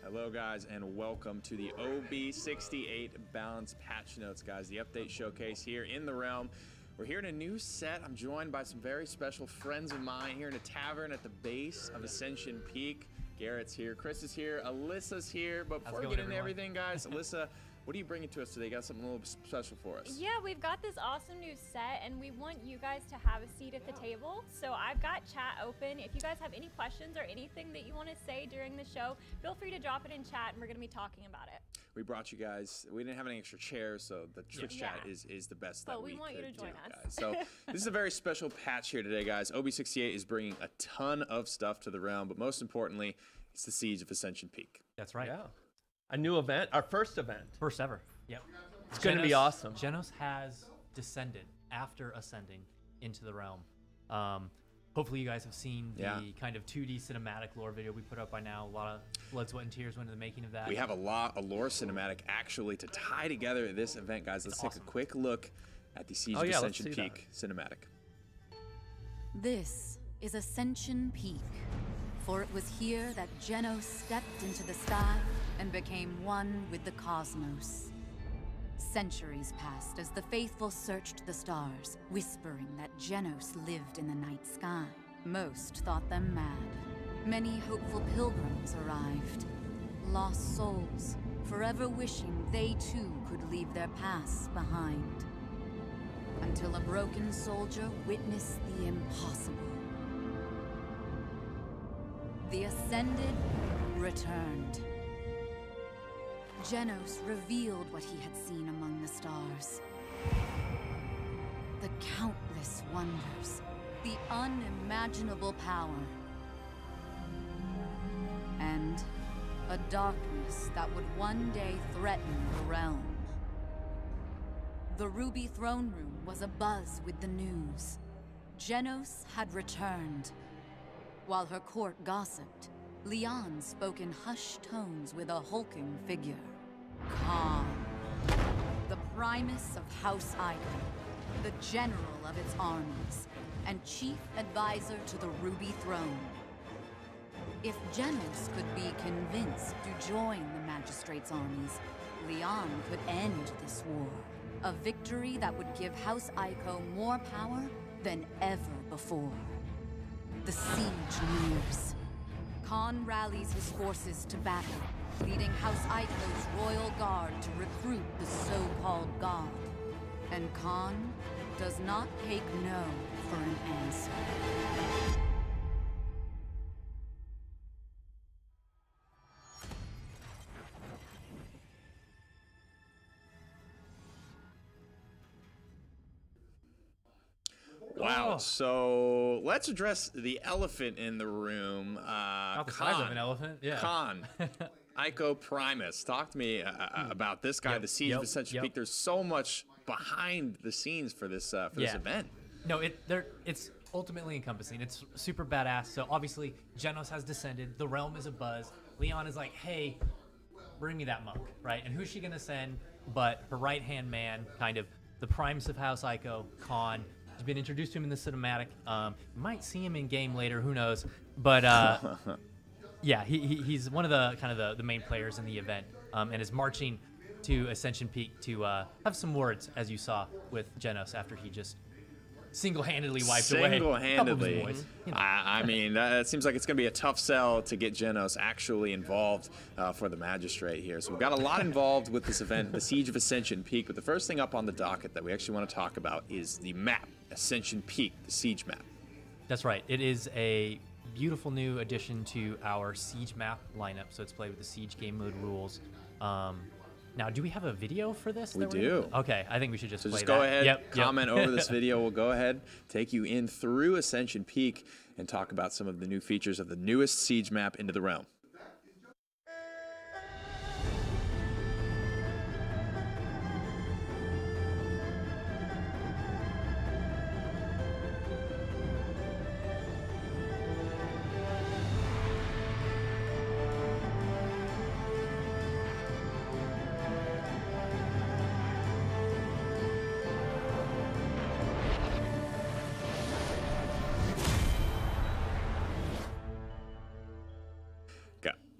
Hello guys, and welcome to the OB68 Balance Patch Notes, guys. The update showcase here in the realm. We're here in a new set. I'm joined by some very special friends of mine here in a tavern at the base of Ascension Peak. Garrett's here, Chris is here, Alyssa's here. But before we get into everything, guys, Alyssa, what are you bringing to us today? You got something a little special for us. Yeah, we've got this awesome new set, and we want you guys to have a seat at the table. So I've got chat open. If you guys have any questions or anything that you want to say during the show, feel free to drop it in chat, and we're going to be talking about it. We brought you guys, we didn't have any extra chairs, so the Twitch chat is the best that we want you to join us. Guys. So this is a very special patch here today, guys. OB68 is bringing a ton of stuff to the realm, but most importantly, it's the Siege of Ascension Peak. That's right. Yeah. A new event, our first event. First ever. Yep. It's going to be awesome. Janos has descended after ascending into the realm. Hopefully you guys have seen the kind of 2D cinematic lore video we put up by now. A lot of blood, sweat, and tears went into the making of that. We have a lore cinematic actually to tie together this event, guys. Let's take a quick look at the Siege of Ascension Peak cinematic. This is Ascension Peak, for it was here that Geno stepped into the sky and became one with the cosmos. Centuries passed as the faithful searched the stars, whispering that Janos lived in the night sky. Most thought them mad. Many hopeful pilgrims arrived. Lost souls, forever wishing they too could leave their pasts behind. Until a broken soldier witnessed the impossible. The Ascended returned. Janos revealed what he had seen among the stars. The countless wonders, the unimaginable power, and a darkness that would one day threaten the realm. The Ruby Throne Room was abuzz with the news. Janos had returned. While her court gossiped, Leon spoke in hushed tones with a hulking figure. Khan, the Primus of House Icon, the general of its armies, and chief advisor to the Ruby Throne. If Janos could be convinced to join the Magistrate's armies, Leon could end this war. A victory that would give House Ico more power than ever before. The siege nears. Khan rallies his forces to battle, leading House Ico's royal guard to recruit the so-called god. And Khan does not take no for an answer. Wow, so let's address the elephant in the room. Not the size of an elephant, yeah. Khan, Ico Primus. Talk to me about this guy, the Siege of Ascension Peak. There's so much behind the scenes for this event. No, it's ultimately encompassing. It's super badass. So obviously, Janos has descended. The realm is abuzz. Leon is like, hey, bring me that monk, right? And who's she going to send but her right-hand man, kind of the Primus of House Ico, Khan. He's been introduced to him in the cinematic. You might see him in game later, who knows? But yeah, he's one of the main players in the event, and is marching to Ascension Peak to have some words, as you saw with Janos after he just single-handedly wiped away. Single-handedly. I mean, it seems like it's going to be a tough sell to get Janos actually involved for the Magistrate here. So we've got a lot involved with this event, the Siege of Ascension Peak. But the first thing up on the docket that we actually want to talk about is the map, Ascension Peak, the Siege map. That's right. It is a beautiful new addition to our Siege map lineup. So it's played with the Siege game mode rules. Now, do we have a video for this? We do. Okay, I think we should just play that. So just go ahead, comment over this video. We'll go ahead, take you in through Ascension Peak, and talk about some of the new features of the newest Siege map into the realm.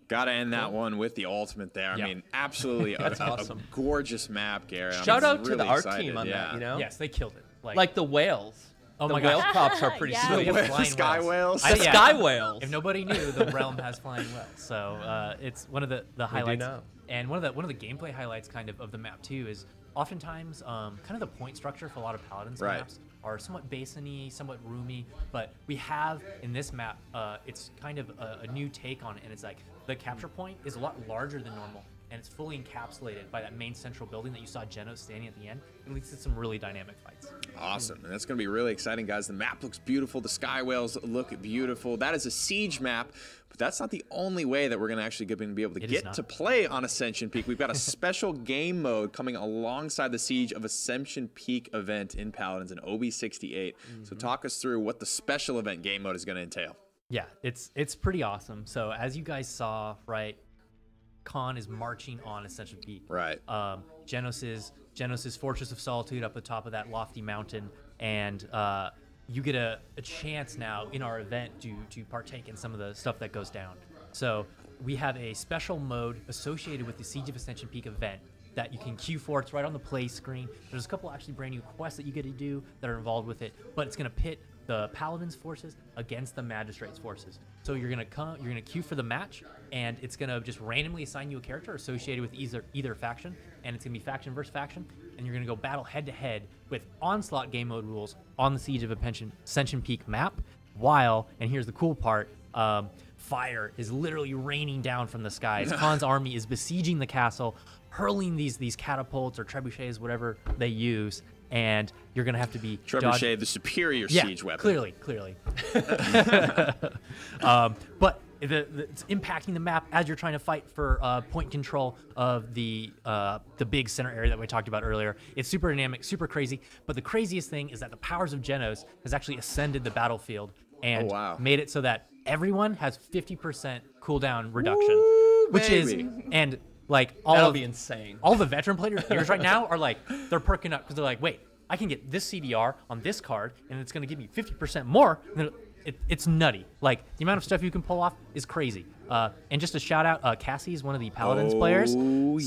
Gotta end that one with the ultimate there. I mean, absolutely awesome. a gorgeous map, Garrett. Shout out really to the art excited. team on that, you know? Yes, they killed it. Like the whales. Oh the my whale gosh. props are pretty Yes. sweet. The Sky whales. The sky whales. If nobody knew, the realm has flying whales. So it's one of the highlights. know. And one of the gameplay highlights kind of the map too is oftentimes kind of the point structure for a lot of Paladins maps are somewhat basin-y, somewhat roomy, but we have in this map, it's kind of a new take on it, and it's like the capture point is a lot larger than normal, and it's fully encapsulated by that main central building that you saw Geno standing at the end, and leads to some really dynamic fights. Awesome, and that's going to be really exciting, guys. The map looks beautiful. The sky whales look beautiful. That is a siege map, but that's not the only way that we're going to actually be able to get to play on Ascension Peak. We've got a special game mode coming alongside the Siege of Ascension Peak event in Paladins in OB68. So talk us through what the special event game mode is going to entail. Yeah, it's pretty awesome. So as you guys saw, right, Khan is marching on Ascension Peak. Right. Janos's Fortress of Solitude up the top of that lofty mountain, and you get a chance now in our event to partake in some of the stuff that goes down. So we have a special mode associated with the Siege of Ascension Peak event that you can queue for. It's right on the play screen. There's a couple actually brand new quests that you get to do that are involved with it, but it's going to pit the Paladins forces against the Magistrates forces. So you're gonna queue for the match, and it's gonna just randomly assign you a character associated with either faction, and it's gonna be faction versus faction, and you're gonna go battle head to head with Onslaught game mode rules on the Siege of Ascension Peak map. While, and here's the cool part, fire is literally raining down from the skies. Khan's army is besieging the castle, hurling these catapults or trebuchets, whatever they use, and you're gonna have to be Trebuchet, the superior siege weapon. Clearly. But it's impacting the map as you're trying to fight for point control of the big center area that we talked about earlier. It's super dynamic, super crazy. But the craziest thing is that the powers of Janos has actually ascended the battlefield and made it so that everyone has 50% cooldown reduction, which is like that'll be insane. All the veteran players right now are like, they're perking up because they're like, wait, I can get this CDR on this card, and it's going to give me 50% more. It's nutty. Like, the amount of stuff you can pull off is crazy. And just a shout out, Cassie is one of the Paladins players.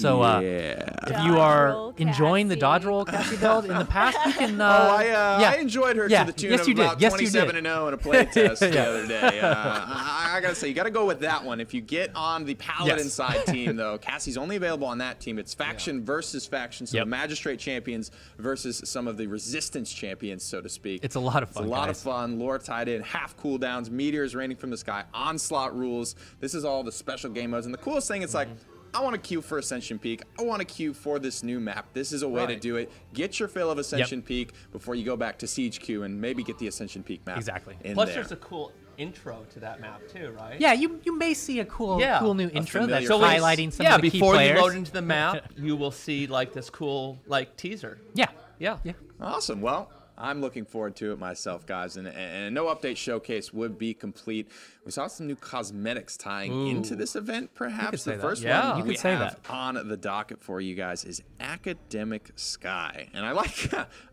So if you are enjoying the dodge roll Cassie build in the past, you can. I enjoyed her to the tune of about 27-0 in a playtest the other day. I gotta say, you gotta go with that one. If you get on the Paladin side team, though, Cassie's only available on that team. It's faction versus faction, so the Magistrate champions versus some of the Resistance champions, so to speak. It's a lot of fun. It's a lot of fun. Lore tied in, half cooldowns, meteors raining from the sky, onslaught rules. This is all the special game modes, and the coolest thing, it's like, I want to queue for Ascension Peak. I want to queue for this new map. This is a way to do it. Get your fill of Ascension Peak before you go back to Siege queue and maybe get the Ascension Peak map. Exactly. Plus, there's a cool intro to that map too, right? Yeah, you may see a cool new intro that's highlighting some of the key before players. You load into the map, you will see like this cool teaser. Yeah. Awesome. Well, I'm looking forward to it myself, guys, and a no update showcase would be complete. We saw some new cosmetics tying into this event, perhaps. The first one we have on the docket for you guys is Academic Sky, and I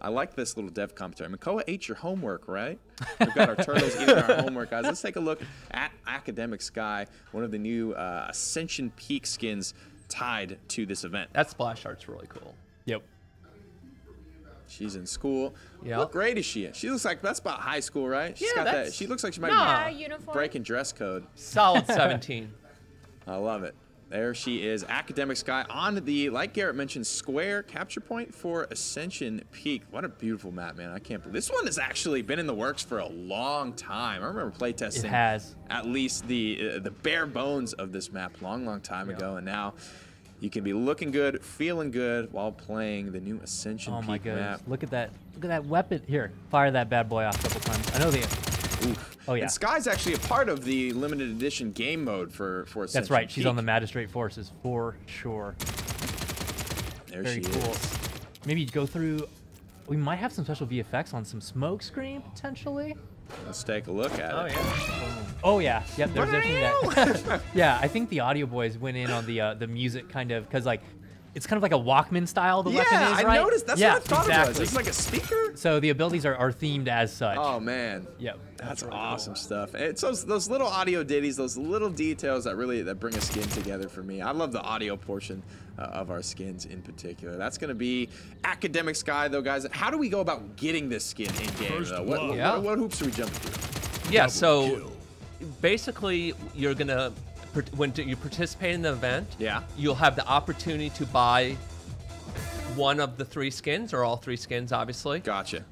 like this little dev commentary. Makoa ate your homework, right? We've got our turtles eating our homework, guys. Let's take a look at Academic Sky, one of the new Ascension Peak skins tied to this event. That splash art's really cool. Yep. She's in school. What grade is she in? She looks like that's about high school, right? She's got that. She looks like she might be breaking dress code. Solid 17. I love it. There she is, Academic Sky on the, like Garrett mentioned, square capture point for Ascension Peak. What a beautiful map, man. I can't believe this one has actually been in the works for a long time. I remember playtesting at least the bare bones of this map long time ago, and now you can be looking good, feeling good while playing the new Ascension Peak my goodness. map. Look at that weapon. Here, fire that bad boy off a couple times. I know the. Oh yeah. And Sky's actually a part of the limited edition game mode for Ascension That's right. She's Peak. on the Magistrate forces for sure. There Very she cool. is. Maybe go through. We might have some special VFX on some smoke screen potentially. Let's take a look at it. Oh yeah. Yep. There's definitely that. Yeah, I think the audio boys went in on the music kind of because like it's kind of like a Walkman style. The weapon is, I right? noticed. That's yeah, what I thought exactly. it was. It's like a speaker. So the abilities are themed as such. Oh man. Yep. That's really awesome cool. stuff. It's those little audio ditties, those little details that bring a skin together for me. I love the audio portion of our skins in particular. That's going to be Academic Sky, though, guys. How do we go about getting this skin in game? Though? What hoops are we jumping through? Yeah. So basically, you're gonna when you participate in the event, you'll have the opportunity to buy one of the 3 skins, or all 3 skins, obviously. Gotcha.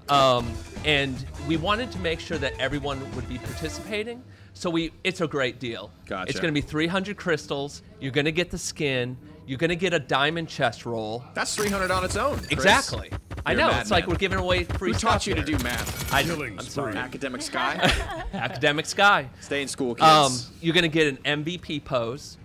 And we wanted to make sure that everyone would be participating, so it's a great deal. Gotcha. It's going to be 300 crystals. You're going to get the skin. You're going to get a diamond chest roll. That's 300 on its own, Chris. Exactly. I know. It's like madman. we're giving away free Who stuff taught you to here. do math? I'm sorry. Academic Sky. Academic Sky. Stay in school, kids. You're going to get an MVP pose.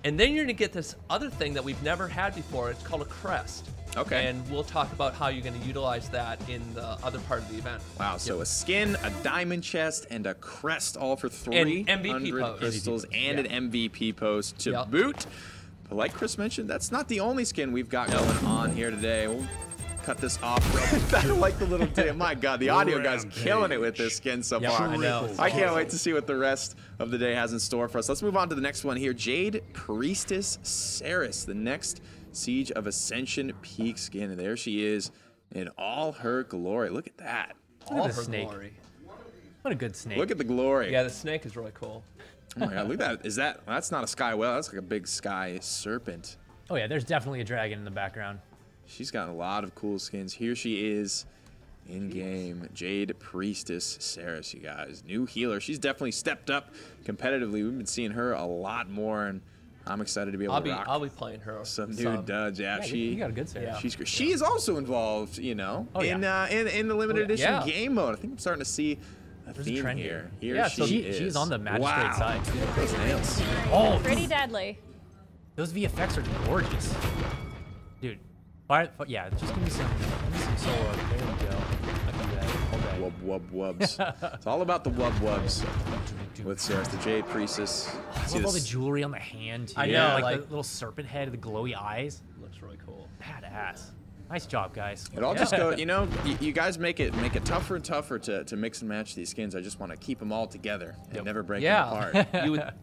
And then you're going to get this other thing that we've never had before. It's called a crest. Okay. And we'll talk about how you're going to utilize that in the other part of the event. Wow, so a skin, a diamond chest, and a crest, all for 300 And MVP pose. crystals and an MVP pose to boot. But like Chris mentioned, that's not the only skin we've got going on here today. We'll cut this off real quick. I like the little dip. My God, the audio guy's killing it with this skin so far. I know. I can't wait to see what the rest of the day has in store for us. Let's move on to the next one here. Jade Priestess Saras, the next Siege of Ascension Peak skin. And there she is in all her glory. Look at that. Look at the her snake. glory. What a good snake. Look at the glory. Yeah, the snake is really cool. Oh my God, look at that. That's not a sky whale. That's like a big sky serpent. Oh yeah, there's definitely a dragon in the background. She's got a lot of cool skins. Here she is in game. Jade Priestess Saras, you guys. New healer. She's definitely stepped up competitively. We've been seeing her a lot more, and I'm excited to be able to rock I'll be playing her. some new duds. Yeah, you got a good Saras. She's great. She is also involved, you know, in the limited edition game mode. I think I'm starting to see a theme trend here. Yeah, so she is. she's on the magistrate side. Those nails. Oh, Pretty deadly. those VFX are gorgeous, dude. Yeah, just give me some solo. There we go. I can do that all day. Wub wubs. It's all about the wub wubs with Saras, the Jade Priestess. I love all the jewelry on the hand, too. I know, like the like- little serpent head, the glowy eyes. Looks really cool. Badass. Nice job, guys. It all just go, you know, you guys make it tougher and tougher to mix and match these skins. I just want to keep them all together and never break them apart.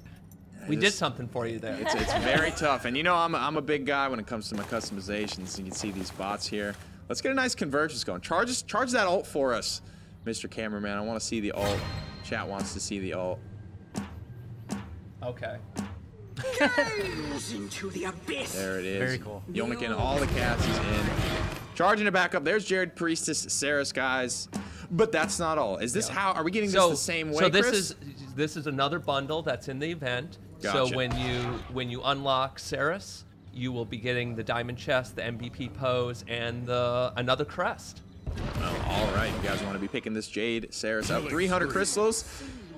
We did something for you there. It's very tough. And you know, I'm a big guy when it comes to my customizations. You can see these bots here. Let's get a nice convergence going. Charge that ult for us, Mr. Cameraman. I want to see the ult. Chat wants to see the ult. Okay. Into the abyss. There it is. Very cool. Yomikin, all the cats is in. Charging it back up. There's Jade Priestess Saras, guys. But that's not all. Is this how? Are we getting this the same way, So Chris? this is another bundle that's in the event. Gotcha. So when you unlock Saras, you will be getting the diamond chest, the MVP pose, and another crest. Well, all right, you guys want to be picking this Jade Saras up. 300 crystals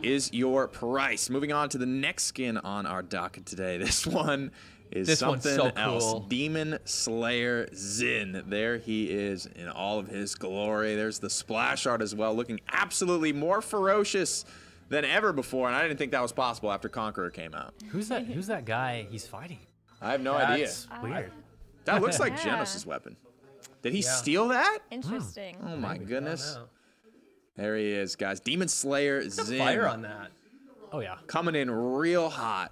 is your price. Moving on to the next skin on our docket today. This one is something one's so else. cool. Demon Slayer Zin. There he is in all of his glory. There's the splash art as well, looking absolutely more ferocious than ever before, and I didn't think that was possible after Conqueror came out. Who's that guy he's fighting? I have no idea. That's weird. That looks like Yeah. Genos' weapon. Did he steal that? Interesting. Oh my goodness. know. There he is, guys. Demon Slayer Zin. Fire on that. Oh yeah. Coming in real hot.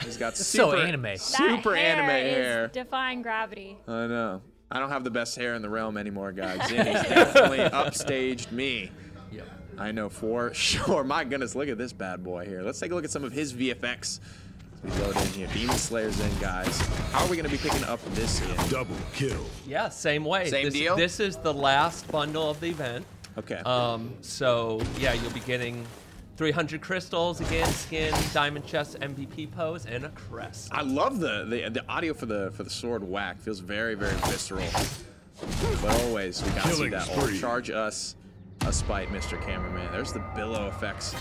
He's got So super, anime. super that hair anime is hair. defying gravity. I know. I don't have the best hair in the realm anymore, guys. Zin has definitely upstaged me. Yep. I know for sure. My goodness, look at this bad boy here. Let's take a look at some of his VFX as we load in here. Demon Slayer's in, guys. How are we going to be picking up this skin? Double kill. Yeah, same way. Same deal? This is the last bundle of the event. Okay. So yeah, you'll be getting 300 crystals again, skin, diamond chest, MVP pose, and a crest. I love the audio for the sword whack. Feels very, very visceral. But always, we gotta see Killing that. spree. Charge us a spite, Mr. Cameraman. There's the billow effects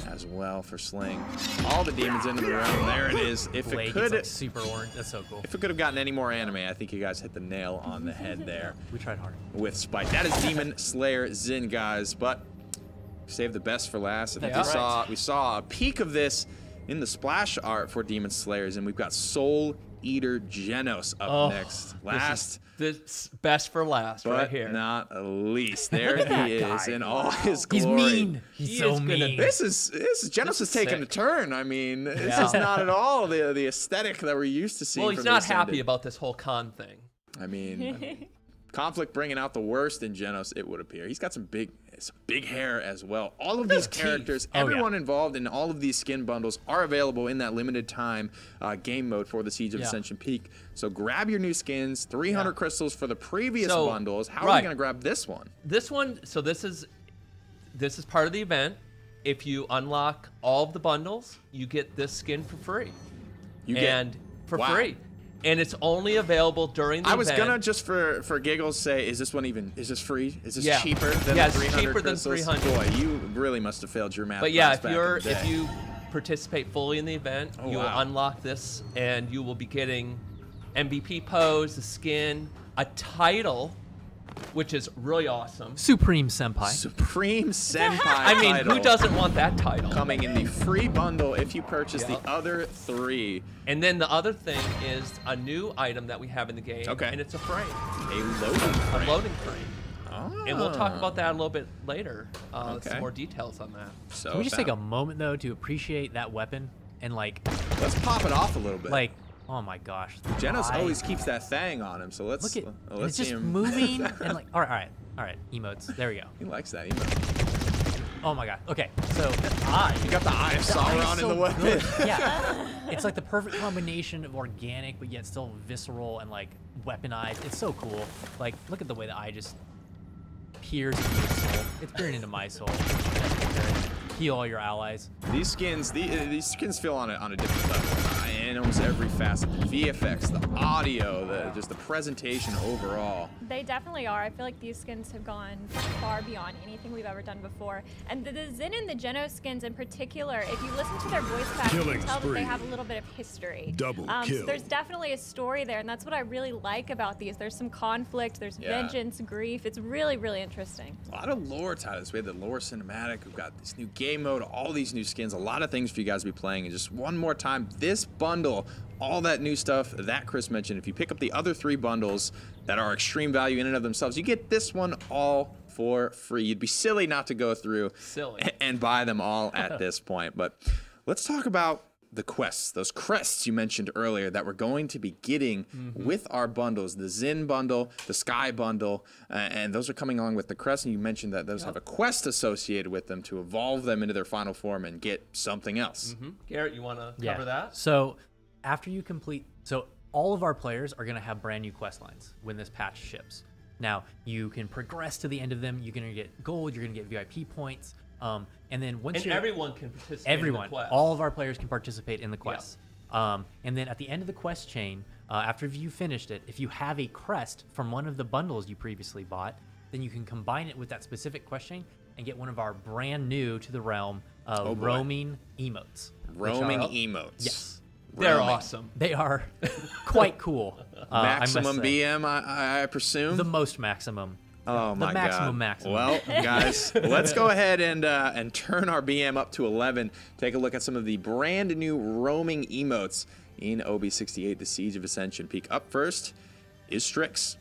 as well for Sling. All the demons into the realm. There it is. If it Blake is could, like super orange. That's so cool. if it could have gotten any more anime, I think you guys hit the nail on the head there We tried hard. with spite. That is Demon Slayer Zin, guys. But save the best for last. I think Yeah. we saw a peek of this in the splash art for Demon Slayers, and we've got Soul Eater Janos up next. Last. This best for last, but right here. not least. There he is in all his He's glory. mean. He's so mean. This is Janos is taking a turn. I mean, this is not at all the aesthetic that we're used to seeing. Well, he's from the not Ascended. happy about this whole con thing. I mean, Conflict bringing out the worst in Janos, it would appear. He's got some big hair as well. All of these characters, everyone involved in all of these skin bundles are available in that limited time game mode for the Siege of Ascension Peak. So grab your new skins, 300 crystals for the previous bundles. How are we going to grab this one? This one, so this is part of the event. If you unlock all of the bundles, you get this skin for free. For free. And it's only available during the event. I was gonna just for giggles say, is this free? Is this cheaper than 300 cheaper crystals? than 300. Boy, you really must have failed your math. But yeah, class if you participate fully in the event, you will unlock this, and you will be getting MVP pose, the skin, a title, which is really awesome. Supreme Senpai. Supreme Senpai. I mean, title who doesn't want that title? coming in the free bundle if you purchase the other 3. And then the other thing is a new item that we have in the game. Okay. And it's a frame. A loading frame. A loading frame. And we'll talk about that a little bit later. Some more details on that. Can we just take a moment though to appreciate that weapon and like? Let's pop it off a little bit. Like, oh my gosh. Janos always keeps that thang on him, so let's look at. let's It's see just him. moving and like. All right. Emotes. There we go. He likes that emote. Oh my god. Okay. So the eye. You got the eye of Sauron in the weapon. Good. Yeah. It's like the perfect combination of organic but yet still visceral and like weaponized. It's so cool. Like, look at the way the eye just peers into your soul. It's peering into my soul. Heal all your allies. These skins feel on a different level in almost every facet. The VFX, the audio, just the presentation overall. They definitely are. I feel like these skins have gone far beyond anything we've ever done before. And the Zen and the Geno skins in particular, if you listen to their voice packs, you can tell that they have a little bit of history. Double kill. So there's definitely a story there, and that's what I really like about these. There's some conflict, there's vengeance, grief. It's really, really interesting. A lot of lore tied this. We had the lore cinematic. We've got this new game mode, all these new skins, a lot of things for you guys to be playing. And just one more time, this bundle, all that new stuff that Chris mentioned, if you pick up the other 3 bundles that are extreme value in and of themselves, you get this one all for free. You'd be silly not to go through and buy them all at this point. But let's talk about the quests, those crests you mentioned earlier that we're going to be getting with our bundles, the Zen bundle, the Sky bundle, and those are coming along with the crests. And you mentioned that those have a quest associated with them to evolve them into their final form and get something else. Garrett, you want to cover that? So after you complete, all of our players are going to have brand new quest lines when this patch ships. Now, you can progress to the end of them. You're going to get gold. You're going to get VIP points. And then once everyone can participate in the quest. All of our players can participate in the quest. And then at the end of the quest chain, after you finished it, if you have a crest from one of the bundles you previously bought, then you can combine it with that specific quest chain and get one of our brand new to the realm roaming emotes. Roaming emotes. Yes. They're awesome. They are quite cool. Maximum BM, I presume? The most maximum. Oh my God. Maximum. Well, guys, let's go ahead and turn our BM up to 11. Take a look at some of the brand new roaming emotes in OB68, the Siege of Ascension Peak. Up first is Strix.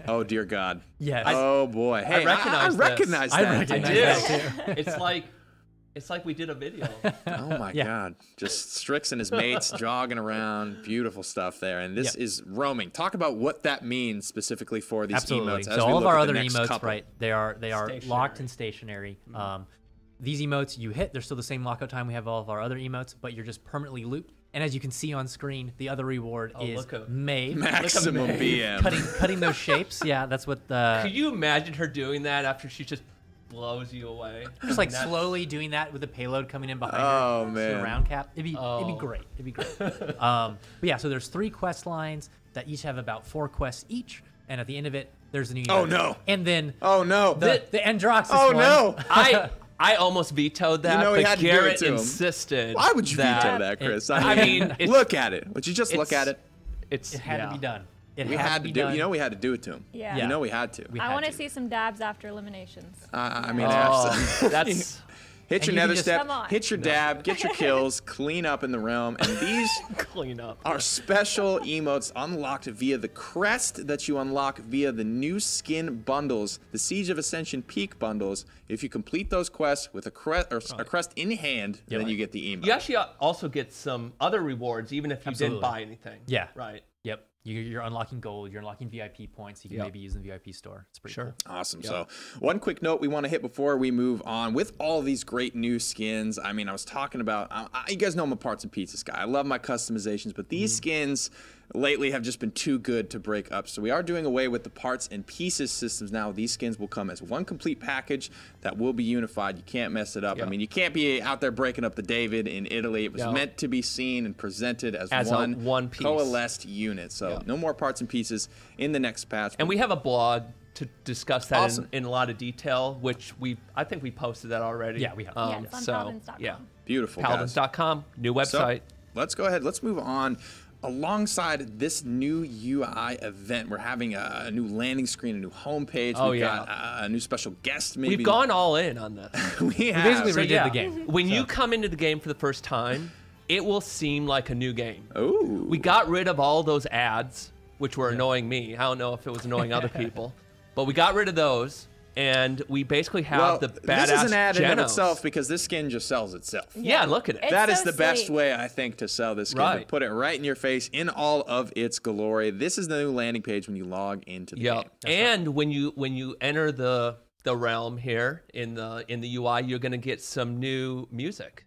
Oh dear God. Yes. Oh boy. Hey, I recognize that. I recognize that too. It's like we did a video. Oh my God. Just Strix and his mates jogging around. Beautiful stuff there. And this is roaming. Talk about what that means specifically for these emotes. So all of our other emotes, right, they are locked and stationary. These emotes you hit, they're still the same lockout time we have all of our other emotes, but you're just permanently looped. And as you can see on screen, the other reward is Maeve. Maximum BM. Cutting those shapes. Yeah, that's what the... Could you imagine her doing that after she just blows you away? Just like slowly doing that with the payload coming in behind her. Oh, man. The round cap. It'd be great. It'd be great. But yeah, so there's 3 quest lines that each have about 4 quests each. And at the end of it, there's a new... Oh, no. And then... Oh, no. The Androxus one. no. I almost vetoed that, but Garrett insisted. Why would you veto that, Chris? I mean, look at it. Would you just look at it? It had to be done. We had to do it. You know, we had to do it to him. Yeah. You know, we had to. I want to see some dabs after eliminations. I mean, that's hit your you can nether just- step, Come on. hit your dab, get your kills, clean up in the realm, and these Clean up. are special emotes unlocked via the crest that you unlock via the new skin bundles, the Siege of Ascension Peak bundles. If you complete those quests with a crest in hand, then you get the emote. You actually also get some other rewards, even if you didn't buy anything. Yeah. Right. Yep. You're unlocking gold. You're unlocking VIP points. You can maybe use in the VIP store. It's pretty cool. Awesome. So one quick note we want to hit before we move on with all these great new skins. I mean, I was talking about, you guys know I'm a parts and pieces guy. I love my customizations, but these skins lately have just been too good to break up. So we are doing away with the parts and pieces systems now. These skins will come as one complete package that will be unified. You can't mess it up. I mean, you can't be out there breaking up the David in Italy. It was meant to be seen and presented as one piece. coalesced unit. So no more parts and pieces in the next patch. And we have a blog to discuss that in a lot of detail, which I think we posted that already. Yeah, we have. Yes, on Paladins.com. Yeah. Beautiful, guys. Paladins.com, new website. So, let's go ahead. Let's move on. Alongside this new UI event, we're having a new landing screen, a new homepage. We've got a new special guest, maybe. We've gone all in on this. We have. Basically redid the game. When you come into the game for the first time, it will seem like a new game. Ooh. We got rid of all those ads, which were annoying me. I don't know if it was annoying other people. But we got rid of those. And we basically have the badass this is an ad in of Janos. itself because this skin just sells itself. Yeah, look at it. It's That is so the best sleek. way, I think, to sell this skin. To Right. put it right in your face in all of its glory. This is the new landing page when you log into the game. And when you enter the realm here in the UI, you're gonna get some new music.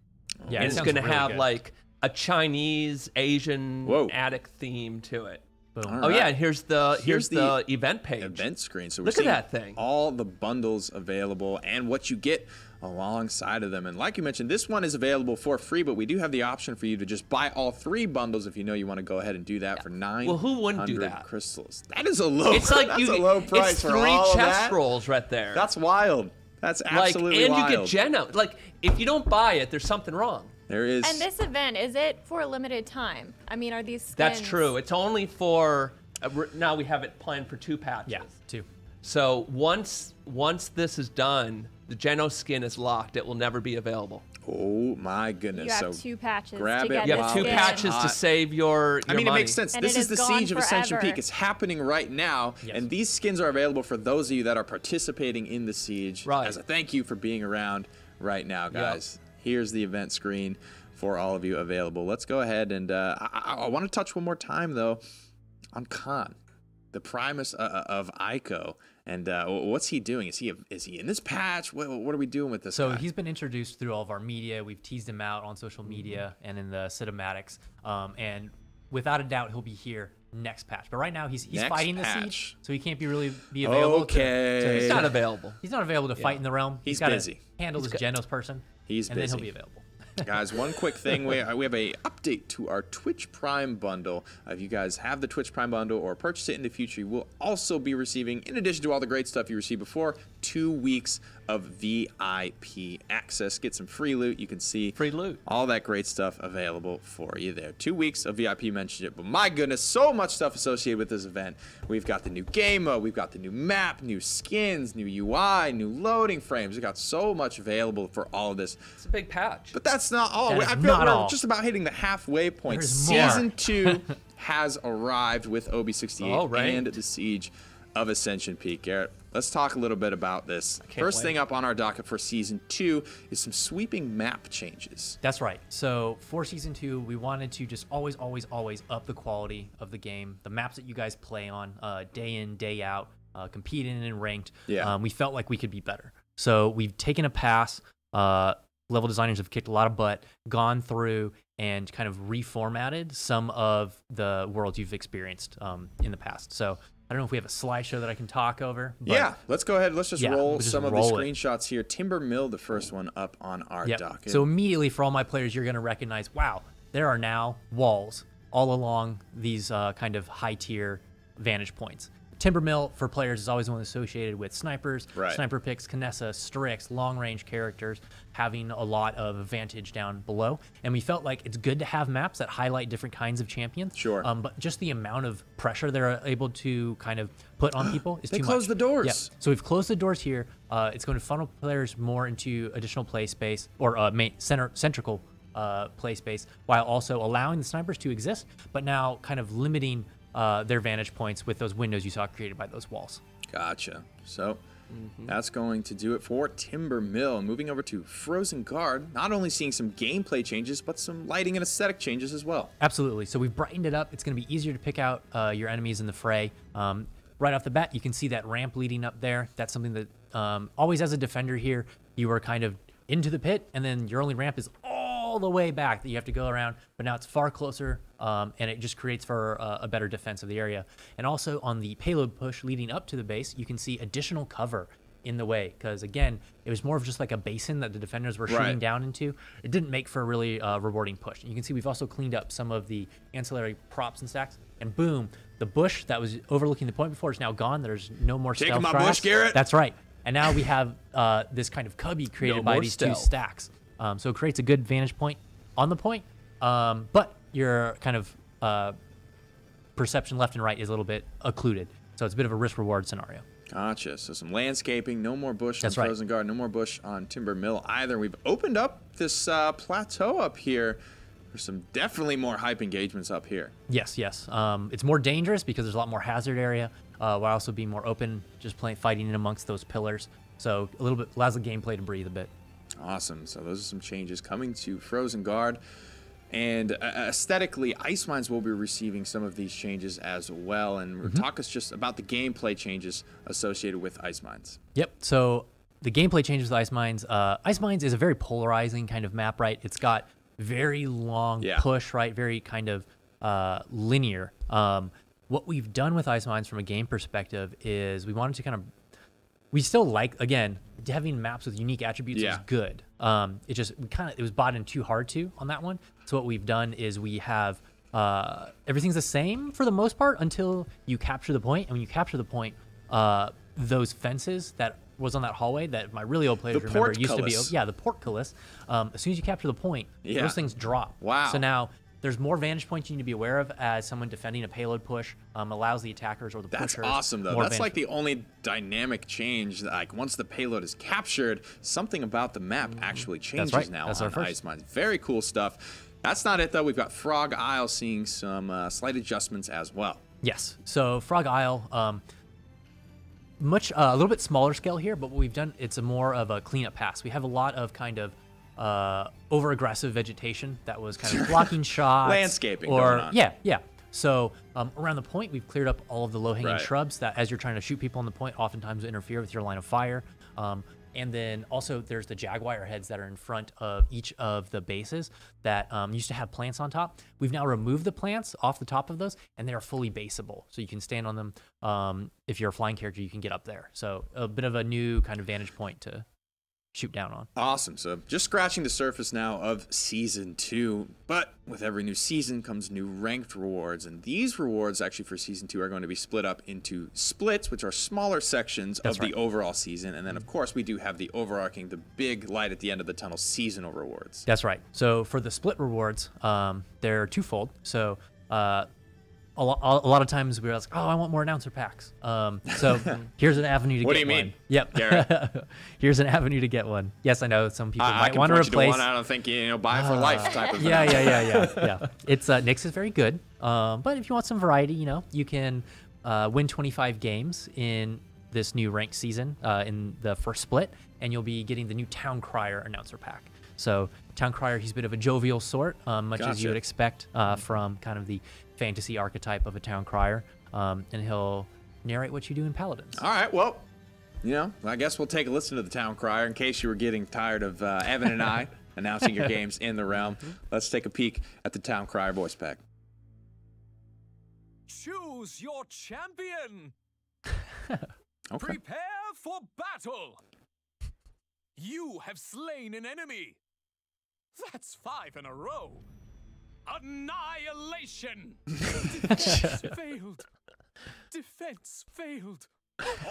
Yeah, And it it's sounds gonna really have good. like a Chinese Asian attic theme to it. Boom. Oh yeah, and here's the event page. Event screen. So we're Look at seeing that thing. all the bundles available and what you get alongside of them. And like you mentioned, this one is available for free, but we do have the option for you to just buy all 3 bundles if you know you want to go ahead and do that for 900 Well, who wouldn't do that? crystals. That is a low. It's like that's a low price it's for 3 all of chest that. rolls right there. That's wild. That's absolutely and wild. you get Geno. Like if you don't buy it, there's something wrong. There is. And this event, is it for a limited time? I mean, are these skins... That's true. It's only for now. We have it planned for 2 patches. Yeah, 2. So once this is done, the Geno skin is locked. It will never be available. Oh my goodness. You have So 2 patches grab to it get You this have 2 skin. patches to save your I mean, money. it makes sense. And This it is is the gone Siege of Ascension forever. Peak. It's happening right now, and these skins are available for those of you that are participating in the Siege. Right. As a thank you for being around right now, guys. Here's the event screen for all of you available. Let's go ahead and I want to touch one more time, though, on Khan, the Primus of Ico. And what's he doing? Is he in this patch? What are we doing with this So guy? he's been introduced through all of our media. We've teased him out on social media and in the cinematics. And without a doubt, he'll be here next patch. But right now, he's Next fighting the patch. siege, so he can't be available. Okay. It's not available. He's not available to fight in the realm. He's got busy. to handle this Genos person. He's and busy. then he'll be available. Guys, one quick thing. We have a update to our Twitch Prime bundle. If you guys have the Twitch Prime bundle or purchase it in the future, you will also be receiving, in addition to all the great stuff you received before, 2 weeks of VIP access. Get some free loot. You can see Free loot. all that great stuff available for you there. 2 weeks of VIP membership. But my goodness, so much stuff associated with this event. We've got the new game mode. We've got the new map, new skins, new UI, new loading frames. We've got so much available for all of this. It's a big patch. But that's not all. That is I feel not we're all. just about hitting the halfway point. There's more. Season 2 has arrived with OB68 Oh, right. and the Siege of Ascension Peak. Garrett, let's talk a little bit about this. First thing up on our docket for Season 2 is some sweeping map changes. That's right. So for Season 2, we wanted to just always up the quality of the game. The maps that you guys play on day in, day out, compete in and ranked. Yeah. We felt like we could be better. So we've taken a pass. Level designers have kicked a lot of butt, gone through and kind of reformatted some of the worlds you've experienced in the past. So I don't know if we have a slideshow that I can talk over. But Yeah, let's go ahead. Let's just roll we'll just some of the roll it. screenshots here. Timber Mill, the first one up on our Yep. docket. So immediately for all my players, you're going to recognize, wow, there are now walls all along these kind of high tier vantage points. Timbermill for players is always one associated with snipers, Right. sniper picks, Kanessa, Strix, long-range characters having a lot of advantage down below. And we felt like it's good to have maps that highlight different kinds of champions. Sure. But just the amount of pressure they're able to kind of put on people is They too much. closed the doors. Yeah. So we've closed the doors here. It's going to funnel players more into additional play space or centrical play space, while also allowing the snipers to exist, but now kind of limiting their vantage points with those windows you saw created by those walls. Gotcha. So that's going to do it for Timbermill. Moving over to Frozen Guard, not only seeing some gameplay changes, but some lighting and aesthetic changes as well. Absolutely. So we've brightened it up. It's going to be easier to pick out your enemies in the fray. Right off the bat, you can see that ramp leading up there. That's something that always as a defender here, you were kind of into the pit, and then your only ramp is all the way back that you have to go around, but now it's far closer, and it just creates for a better defense of the area. And also on the payload push leading up to the base, you can see additional cover in the way, because again, it was more of just like a basin that the defenders were shooting down into. It didn't make for a really rewarding push. And you can see we've also cleaned up some of the ancillary props and stacks, and boom, the bush that was overlooking the point before is now gone. There's no more Take stealth my traps. bush, Garrett. That's right. And now we have this kind of cubby created by these two stacks. So it creates a good vantage point on the point, but your kind of perception left and right is a little bit occluded. So it's a bit of a risk-reward scenario. Gotcha. So some landscaping, no more bush That's on right. Frozen Guard, no more bush on Timbermill either. We've opened up this plateau up here for some definitely more hype engagements up here. Yes, yes. It's more dangerous because there's a lot more hazard area, while also being more open, just fighting in amongst those pillars. So a little bit allows the gameplay to breathe a bit. Awesome. So those are some changes coming to Frozen Guard. And aesthetically, Ice Mines will be receiving some of these changes as well. And talk us just about the gameplay changes associated with Ice Mines. Yep. So the gameplay changes with Ice Mines. Ice Mines is a very polarizing kind of map, right? It's got very long push, right? Very kind of linear. What we've done with Ice Mines from a game perspective is we wanted to kind of, we still like, again, having maps with unique attributes is good. It was bought in too hard to on that one. So what we've done is we have everything's the same for the most part until you capture the point. And when you capture the point, those fences that was on that hallway that my really old players remember used to be, the portcullis. As soon as you capture the point, those things drop. Wow. So now there's more vantage points you need to be aware of as someone defending a payload push. Allows the attackers or the pushers. That's awesome, though. That's like the only dynamic change. Like once the payload is captured, something about the map actually changes now on Ice Mines. Very cool stuff. That's not it, though. We've got Frog Isle seeing some slight adjustments as well. Yes. So Frog Isle, a little bit smaller scale here, but what we've done, it's a more of a cleanup pass. We have a lot of kind of over-aggressive vegetation that was kind of blocking shots. Landscaping going on. Yeah. So around the point, we've cleared up all of the low-hanging shrubs that, as you're trying to shoot people on the point, oftentimes interfere with your line of fire. And then also there's the jaguar heads that are in front of each of the bases that used to have plants on top. We've now removed the plants off the top of those, and they are fully baseable. So you can stand on them. If you're a flying character, you can get up there. So a bit of a new kind of vantage point to shoot down on. Awesome. So just scratching the surface now of Season 2, but with every new season comes new ranked rewards, and these rewards actually for Season 2 are going to be split up into splits, which are smaller sections of the overall season, and then of course we do have the overarching, the big light at the end of the tunnel seasonal rewards. That's right. So for the split rewards, they're twofold. So a lot of times we're like, oh, I want more announcer packs. So here's an avenue to get one. What do you mean? Yep. Garrett? Here's an avenue to get one. Yes, I know some people might want to replace. I don't think buy it for life type of thing. Yeah. It's Nyx is very good. But if you want some variety, you can win 25 games in this new ranked season in the first split, and you'll be getting the new Town Crier announcer pack. So Town Crier, he's a bit of a jovial sort, much as you would expect from kind of the fantasy archetype of a Town Crier, and he'll narrate what you do in Paladins. All right, well, I guess we'll take a listen to the Town Crier in case you were getting tired of Evan and I announcing your games in the realm. Let's take a peek at the Town Crier voice pack. Choose your champion. Okay. Prepare for battle. You have slain an enemy. That's 5 in a row. Annihilation. Defense failed. Defense failed.